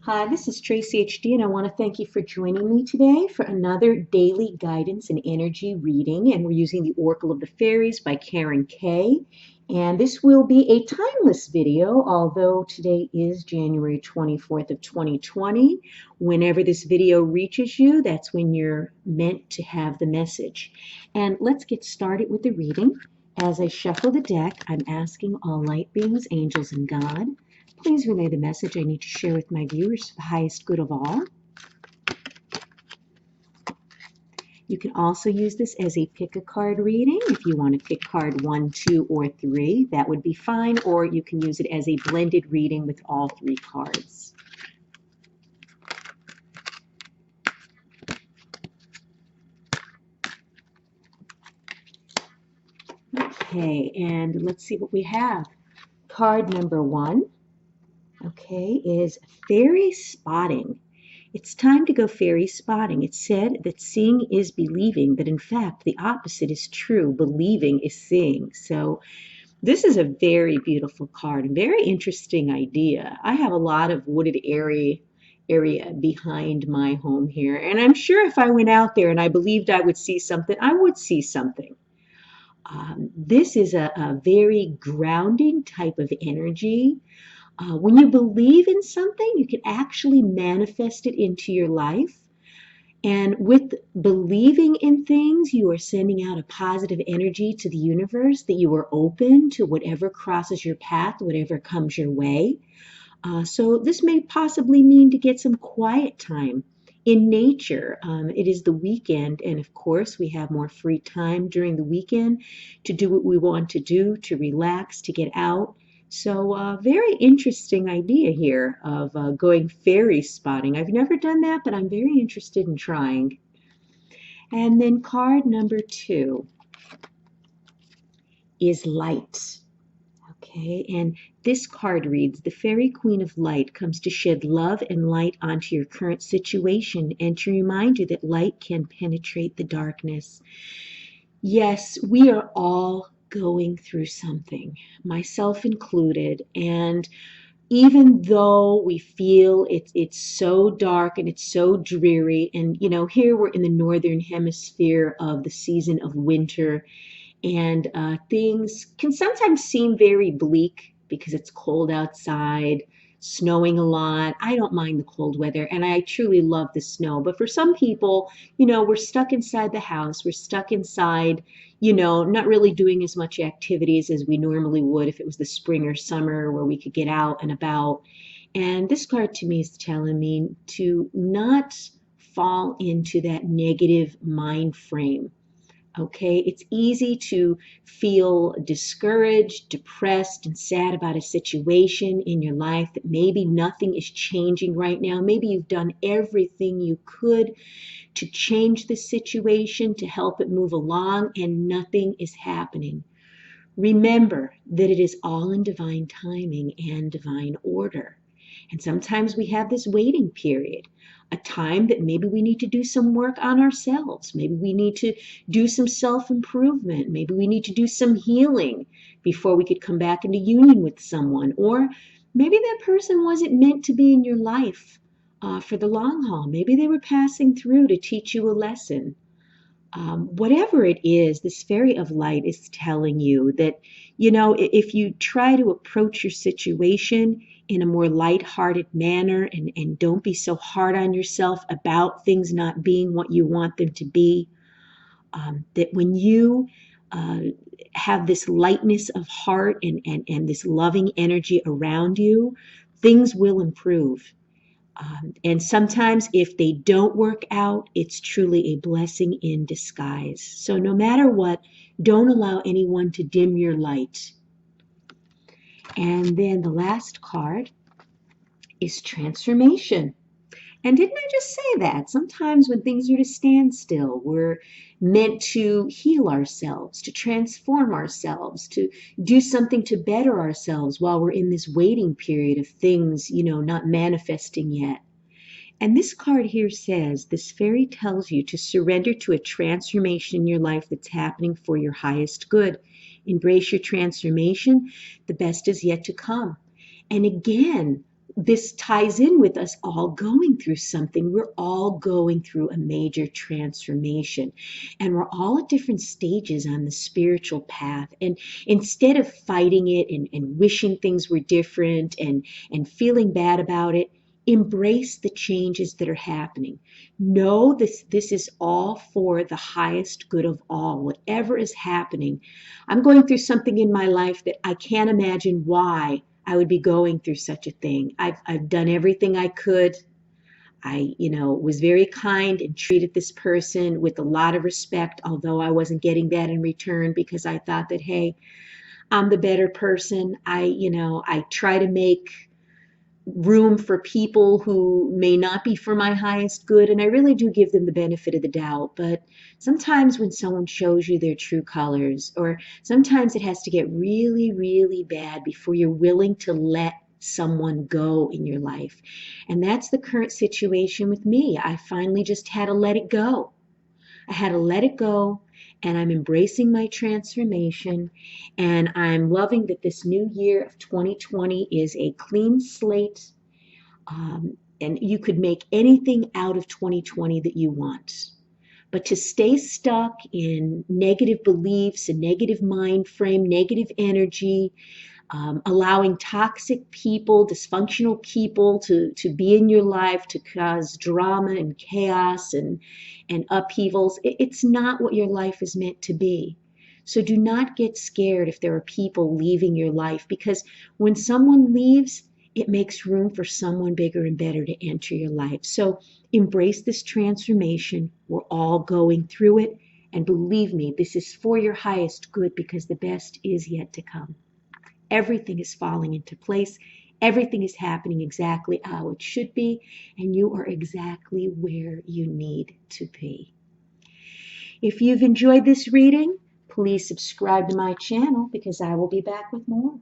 Hi, this is Tracy HD, and I want to thank you for joining me today for another daily guidance and energy reading. And we're using the Oracle of the Fairies by Karen Kay. And this will be a timeless video, although today is January 24th of 2020. Whenever this video reaches you, that's when you're meant to have the message. And let's get started with the reading. As I shuffle the deck, I'm asking all light beings, angels, and God, please relay the message I need to share with my viewers for the highest good of all. You can also use this as a pick a card reading. If you want to pick card 1, 2, or 3, that would be fine, or you can use it as a blended reading with all 3 cards. Okay, and let's see what we have. Card number 1, okay, is Fairy Spotting. It's time to go fairy spotting. It's said that seeing is believing, but in fact, the opposite is true. Believing is seeing. So this is a very beautiful card, a very interesting idea. I have a lot of wooded area behind my home here, and I'm sure if I went out there and I believed I would see something, I would see something. This is a very grounding type of energy. When you believe in something, you can actually manifest it into your life. And with believing in things, you are sending out a positive energy to the universe that you are open to whatever crosses your path, whatever comes your way. So this may possibly mean to get some quiet time in nature. It is the weekend, and of course, we have more free time during the weekend to do what we want to do, to relax, to get out. So, very interesting idea here of going fairy spotting. I've never done that, but I'm very interested in trying. And then card number 2 is Light. Okay, and this card reads, the Fairy Queen of Light comes to shed love and light onto your current situation and to remind you that light can penetrate the darkness. Yes, we are all going through something, myself included, and even though we feel it's so dark and it's so dreary, and here we're in the northern hemisphere of the season of winter, and things can sometimes seem very bleak because it's cold outside, snowing a lot. I don't mind the cold weather, and I truly love the snow. But for some people, we're stuck inside the house. We're stuck inside, not really doing as much activities as we normally would if it was the spring or summer where we could get out and about. And this card to me is telling me to not fall into that negative mind frame. Okay, it's easy to feel discouraged, depressed, and sad about a situation in your life that maybe nothing is changing right now. Maybe you've done everything you could to change the situation, to help it move along, and nothing is happening. Remember that it is all in divine timing and divine order. And sometimes we have this waiting period, a time that maybe we need to do some work on ourselves. Maybe we need to do some self-improvement. Maybe we need to do some healing before we could come back into union with someone. Or maybe that person wasn't meant to be in your life for the long haul. Maybe they were passing through to teach you a lesson. Whatever it is, this fairy of light is telling you that, if you try to approach your situation in a more light-hearted manner and don't be so hard on yourself about things not being what you want them to be, that when you uh, have this lightness of heart and this loving energy around you, things will improve. And sometimes if they don't work out, it's truly a blessing in disguise. So no matter what, don't allow anyone to dim your light. And then the last card is Transformation. And didn't I just say that? Sometimes when things are to stand still, we're meant to heal ourselves, to transform ourselves, to do something to better ourselves while we're in this waiting period of things, not manifesting yet. And this card here says, this fairy tells you to surrender to a transformation in your life that's happening for your highest good. Embrace your transformation. The best is yet to come. And again, this ties in with us all going through something. We're all going through a major transformation, and we're all at different stages on the spiritual path. And instead of fighting it and wishing things were different and feeling bad about it, embrace the changes that are happening. Know this is all for the highest good of all. Whatever is happening, I'm going through something in my life that I can't imagine why I would be going through such a thing. I've done everything I could. I, was very kind and treated this person with a lot of respect, although I wasn't getting that in return because I thought that, hey, I'm the better person. I try to make room for people who may not be for my highest good, and I really do give them the benefit of the doubt. But sometimes when someone shows you their true colors, or sometimes it has to get really, really bad before you're willing to let someone go in your life. And that's the current situation with me. I finally just had to let it go. I had to let it go, and I'm embracing my transformation, and I'm loving that this new year of 2020 is a clean slate, and you could make anything out of 2020 that you want. But to stay stuck in negative beliefs, a negative mind frame, negative energy, allowing toxic people, dysfunctional people to be in your life to cause drama and chaos and upheavals. It's not what your life is meant to be. So do not get scared if there are people leaving your life, because when someone leaves, it makes room for someone bigger and better to enter your life. So embrace this transformation. We're all going through it. And believe me, this is for your highest good, because the best is yet to come. Everything is falling into place. Everything is happening exactly how it should be, and you are exactly where you need to be. If you've enjoyed this reading, please subscribe to my channel, because I will be back with more.